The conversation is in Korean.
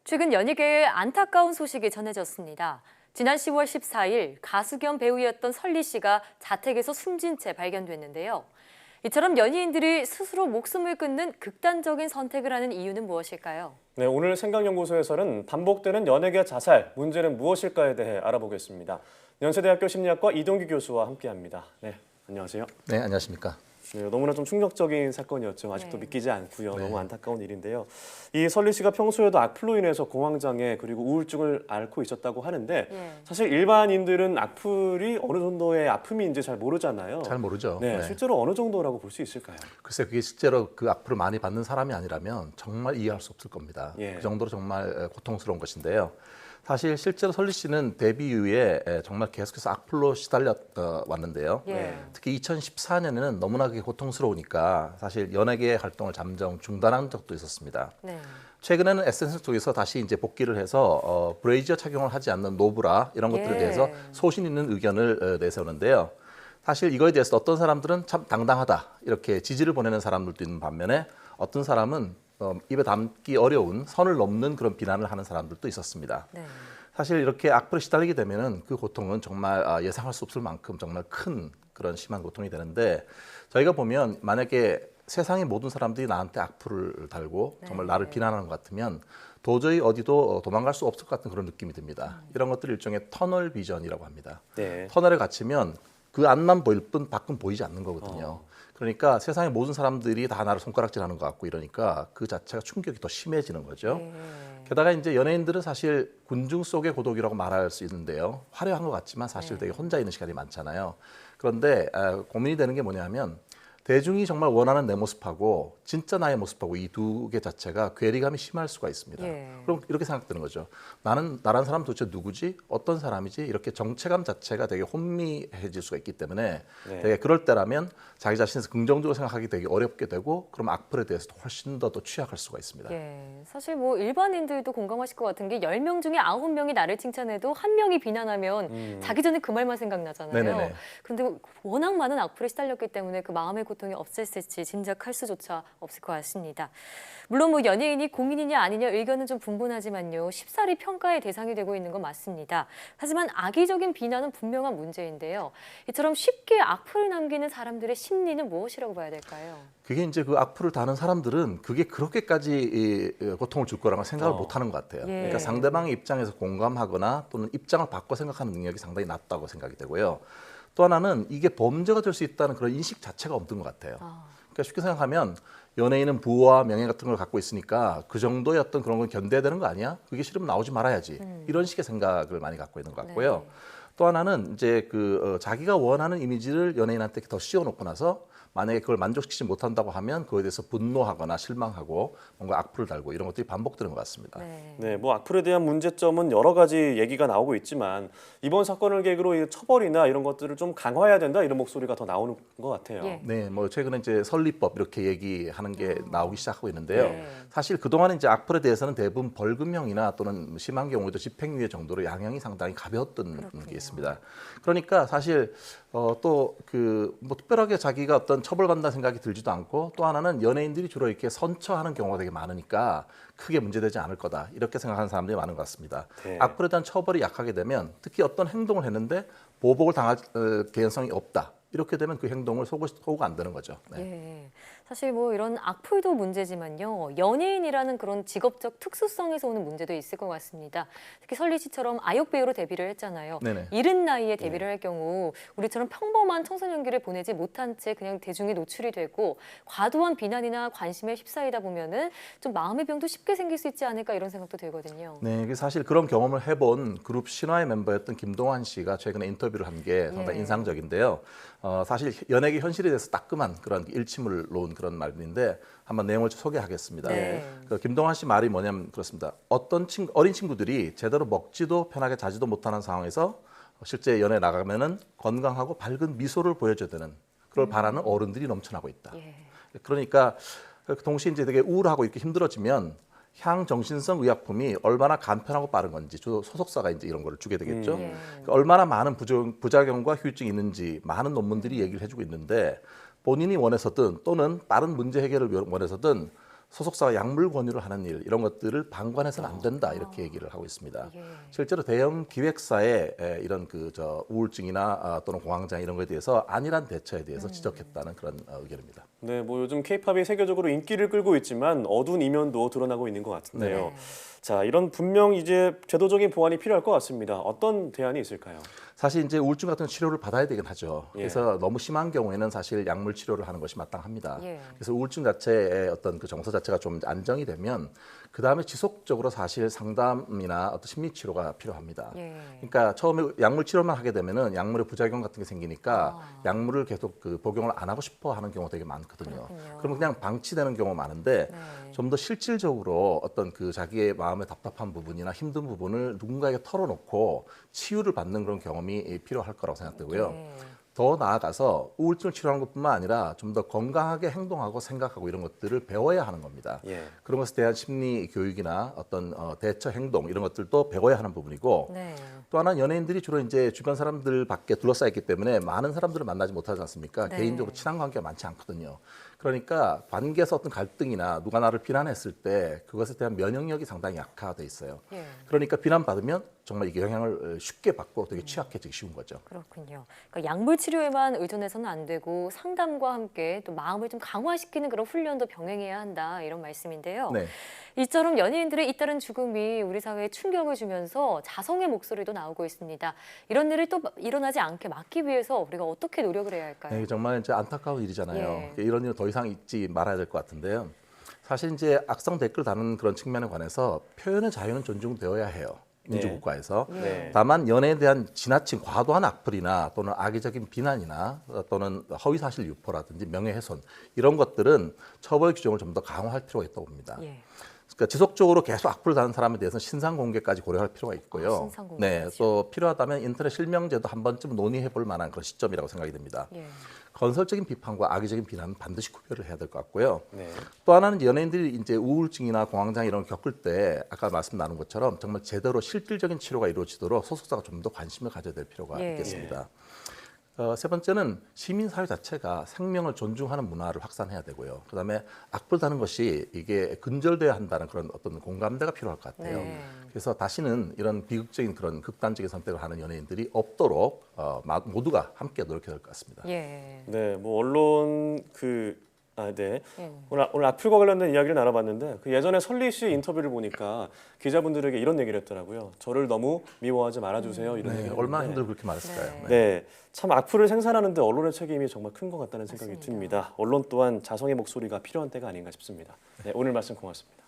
최근 연예계에 안타까운 소식이 전해졌습니다. 지난 10월 14일 가수 겸 배우였던 설리 씨가 자택에서 숨진 채 발견됐는데요. 이처럼 연예인들이 스스로 목숨을 끊는 극단적인 선택을 하는 이유는 무엇일까요? 네, 오늘 생각연구소에서는 반복되는 연예계 자살, 문제는 무엇일까에 대해 알아보겠습니다. 연세대학교 심리학과 이동규 교수와 함께합니다. 네, 안녕하세요. 네, 안녕하십니까. 네, 너무나 좀 충격적인 사건이었죠. 아직도 믿기지 않고요. 너무 안타까운 일인데요. 이 설리 씨가 평소에도 악플로 인해서 공황장애 그리고 우울증을 앓고 있었다고 하는데 사실 일반인들은 악플이 어느 정도의 아픔인지 잘 모르잖아요. 잘 모르죠. 네, 실제로 어느 정도라고 볼 수 있을까요? 글쎄 그게 실제로 그 악플을 많이 받는 사람이 아니라면 정말 이해할 수 없을 겁니다. 그 정도로 정말 고통스러운 것인데요. 사실 실제로 설리 씨는 데뷔 이후에 정말 계속해서 악플로 시달려 왔는데요. 특히 2014년에는 너무나 그게 고통스러우니까 사실 연예계 활동을 잠정 중단한 적도 있었습니다. 최근에는 SNS 쪽에서 다시 이제 복귀를 해서 브레이저 착용을 하지 않는 노브라 이런 것들에 대해서 소신 있는 의견을 내세우는데요. 사실 이거에 대해서 어떤 사람들은 참 당당하다 이렇게 지지를 보내는 사람들도 있는 반면에 어떤 사람은 입에 담기 어려운 선을 넘는 그런 비난을 하는 사람들도 있었습니다. 사실 이렇게 악플에 시달리게 되면은 그 고통은 정말 예상할 수 없을 만큼 정말 큰 그런 심한 고통이 되는데 저희가 보면 만약에 세상의 모든 사람들이 나한테 악플을 달고 정말 나를 비난하는 것 같으면 도저히 어디도 도망갈 수 없을 것 같은 그런 느낌이 듭니다. 이런 것들을 일종의 터널 비전이라고 합니다. 터널에 갇히면 그 앞만 보일 뿐 밖은 보이지 않는 거거든요. 그러니까 세상의 모든 사람들이 다 나를 손가락질하는 것 같고 이러니까 그 자체가 충격이 더 심해지는 거죠. 게다가 이제 연예인들은 사실 군중 속의 고독이라고 말할 수 있는데요. 화려한 것 같지만 사실 되게 혼자 있는 시간이 많잖아요. 그런데 고민이 되는 게 뭐냐면 대중이 정말 원하는 내 모습하고 진짜 나의 모습하고 이 두 개 자체가 괴리감이 심할 수가 있습니다. 그럼 이렇게 생각되는 거죠. 나란 사람 도대체 누구지? 어떤 사람이지? 이렇게 정체감 자체가 되게 혼미해질 수가 있기 때문에 되게 그럴 때라면 자기 자신에서 긍정적으로 생각하기 되게 어렵게 되고 그럼 악플에 대해서도 훨씬 더 취약할 수가 있습니다. 사실 뭐 일반인들도 공감하실 것 같은 게 10명 중에 9명이 나를 칭찬해도 1명이 비난하면 자기 전에 그 말만 생각나잖아요. 그런데 워낙 많은 악플에 시달렸기 때문에 그 마음의 고통이 없었을지 짐작할 수조차 없을 것 같습니다. 물론 뭐 연예인이 공인이냐 아니냐 의견은 좀 분분하지만요. 쉽사리 평가의 대상이 되고 있는 건 맞습니다. 하지만 악의적인 비난은 분명한 문제인데요. 이처럼 쉽게 악플을 남기는 사람들의 심리는 무엇이라고 봐야 될까요? 그게 이제 그 악플을 다는 사람들은 그게 그렇게까지 고통을 줄 거라고 생각을 못 하는 것 같아요. 그러니까 상대방의 입장에서 공감하거나 또는 입장을 바꿔 생각하는 능력이 상당히 낮다고 생각이 되고요. 또 하나는 이게 범죄가 될 수 있다는 그런 인식 자체가 없는 것 같아요. 그러니까 쉽게 생각하면 연예인은 부와 명예 같은 걸 갖고 있으니까 그 정도의 어떤 그런 건 견뎌야 되는 거 아니야? 그게 싫으면 나오지 말아야지. 이런 식의 생각을 많이 갖고 있는 것 같고요. 또 하나는 이제 자기가 원하는 이미지를 연예인한테 더 씌워놓고 나서 만약에 그걸 만족시키지 못한다고 하면 그거에 대해서 분노하거나 실망하고 뭔가 악플을 달고 이런 것들이 반복되는 것 같습니다. 네, 뭐 악플에 대한 문제점은 여러 가지 얘기가 나오고 있지만 이번 사건을 계기로 이 처벌이나 이런 것들을 좀 강화해야 된다 이런 목소리가 더 나오는 것 같아요. 네, 뭐 최근에 이제 설리법 이렇게 얘기하는 게 나오기 시작하고 있는데요. 사실 그동안 이제 악플에 대해서는 대부분 벌금형이나 또는 심한 경우에도 집행유예 정도로 양형이 상당히 가벼웠던 게 있습니다. 그러니까 사실 또 뭐 특별하게 자기가 어떤 처벌받는다 생각이 들지도 않고 또 하나는 연예인들이 주로 이렇게 선처하는 경우가 되게 많으니까 크게 문제되지 않을 거다 이렇게 생각하는 사람들이 많은 것 같습니다. 악플에 대한 처벌이 약하게 되면 특히 어떤 행동을 했는데 보복을 당할 개연성이 없다. 이렇게 되면 그 행동을 소구가 안 되는 거죠. 사실 뭐 이런 악플도 문제지만요. 연예인이라는 그런 직업적 특수성에서 오는 문제도 있을 것 같습니다. 특히 설리 씨처럼 아역 배우로 데뷔를 했잖아요. 이른 나이에 데뷔를 할 경우 우리처럼 평범한 청소년기를 보내지 못한 채 그냥 대중에 노출이 되고 과도한 비난이나 관심에 휩싸이다 보면은 좀 마음의 병도 쉽게 생길 수 있지 않을까 이런 생각도 들거든요. 네, 사실 그런 경험을 해본 그룹 신화의 멤버였던 김동완 씨가 최근에 인터뷰를 한 게 상당히 인상적인데요. 사실 연예계 현실에 대해서 따끔한 그런 일침을 놓은 그런 말인데 한번 내용을 소개하겠습니다. 김동완 씨 말이 뭐냐면 그렇습니다. 어린 친구들이 제대로 먹지도 편하게 자지도 못하는 상황에서 실제 연애에 나가면은 건강하고 밝은 미소를 보여줘야 되는 그걸 바라는 어른들이 넘쳐나고 있다. 그러니까 동시에 이제 되게 우울하고 이렇게 힘들어지면 향정신성 의약품이 얼마나 간편하고 빠른 건지 주로 소속사가 이제 이런 거를 주게 되겠죠. 그러니까 얼마나 많은 부작용과 후유증이 있는지 많은 논문들이 얘기를 해주고 있는데 본인이 원해서든 또는 빠른 문제 해결을 원해서든 소속사가 약물 권유를 하는 일 이런 것들을 방관해서는 안 된다 이렇게 얘기를 하고 있습니다. 실제로 대형 기획사의 이런 우울증이나 또는 공황장 이런 것에 대해서 안일한 대처에 대해서 지적했다는 그런 의견입니다. 네, 뭐 요즘 K-팝이 세계적으로 인기를 끌고 있지만 어두운 이면도 드러나고 있는 것 같은데요. 네. 자, 이런 분명 이제 제도적인 보완이 필요할 것 같습니다. 어떤 대안이 있을까요? 사실 이제 우울증 같은 치료를 받아야 되긴 하죠. 그래서 너무 심한 경우에는 사실 약물 치료를 하는 것이 마땅합니다. 그래서 우울증 자체의 어떤 그 정서 자체가 좀 안정이 되면 그 다음에 지속적으로 사실 상담이나 어떤 심리 치료가 필요합니다. 그러니까 처음에 약물 치료만 하게 되면은 약물의 부작용 같은 게 생기니까 약물을 계속 그 복용을 안 하고 싶어 하는 경우가 되게 많거든요. 그러면 그냥 방치되는 경우가 많은데 좀 더 실질적으로 어떤 그 자기의 마음의 답답한 부분이나 힘든 부분을 누군가에게 털어놓고 치유를 받는 그런 경험이 필요할 거라고 생각되고요. 더 나아가서 우울증을 치료하는 것뿐만 아니라 좀 더 건강하게 행동하고 생각하고 이런 것들을 배워야 하는 겁니다. 그런 것에 대한 심리 교육이나 어떤 대처 행동 이런 것들도 배워야 하는 부분이고 또 하나는 연예인들이 주로 이제 주변 사람들밖에 둘러싸여 있기 때문에 많은 사람들을 만나지 못하지 않습니까? 개인적으로 친한 관계가 많지 않거든요. 그러니까 관계에서 어떤 갈등이나 누가 나를 비난했을 때 그것에 대한 면역력이 상당히 약화돼 있어요. 그러니까 비난받으면 정말 이게 영향을 쉽게 받고 되게 취약해지기 쉬운 거죠. 그렇군요. 그러니까 약물 치료에만 의존해서는 안 되고 상담과 함께 또 마음을 좀 강화시키는 그런 훈련도 병행해야 한다 이런 말씀인데요. 이처럼 연예인들의 잇따른 죽음이 우리 사회에 충격을 주면서 자성의 목소리도 나오고 있습니다. 이런 일이 또 일어나지 않게 막기 위해서 우리가 어떻게 노력을 해야 할까요? 네, 정말 이제 안타까운 일이잖아요. 이런 일은 더 이상 있지 말아야 될 것 같은데요. 사실 이제 악성 댓글 다는 그런 측면에 관해서 표현의 자유는 존중되어야 해요. 민주국가에서. 다만 연애에 대한 지나친 과도한 악플이나 또는 악의적인 비난이나 또는 허위사실 유포라든지 명예훼손 이런 것들은 처벌 규정을 좀 더 강화할 필요가 있다고 봅니다. 그러니까 지속적으로 계속 악플을 다는 사람에 대해서는 신상 공개까지 고려할 필요가 있고요. 또 필요하다면 인터넷 실명제도 한 번쯤 논의해 볼 만한 그런 시점이라고 생각이 됩니다. 건설적인 비판과 악의적인 비난은 반드시 구별을 해야 될 것 같고요. 또 하나는 연예인들이 이제 우울증이나 공황장 이런 걸 겪을 때 아까 말씀 나눈 것처럼 정말 제대로 실질적인 치료가 이루어지도록 소속사가 좀 더 관심을 가져야 될 필요가 있겠습니다. 세 번째는 시민사회 자체가 생명을 존중하는 문화를 확산해야 되고요. 그다음에 악플 다는 것이 이게 근절돼야 한다는 그런 어떤 공감대가 필요할 것 같아요. 그래서 다시는 이런 비극적인 그런 극단적인 선택을 하는 연예인들이 없도록 모두가 함께 노력해야 될 것 같습니다. 네, 뭐 언론 오늘 악플과 관련된 이야기를 나눠봤는데 그 예전에 설리 씨 인터뷰를 보니까 기자분들에게 이런 얘기를 했더라고요. 저를 너무 미워하지 말아주세요. 이런 얘기를 얼마나 힘들고 그렇게 말했을까요? 네, 참 악플을 생산하는데 언론의 책임이 정말 큰 것 같다는 생각이 듭니다. 언론 또한 자성의 목소리가 필요한 때가 아닌가 싶습니다. 네, 오늘 말씀 고맙습니다.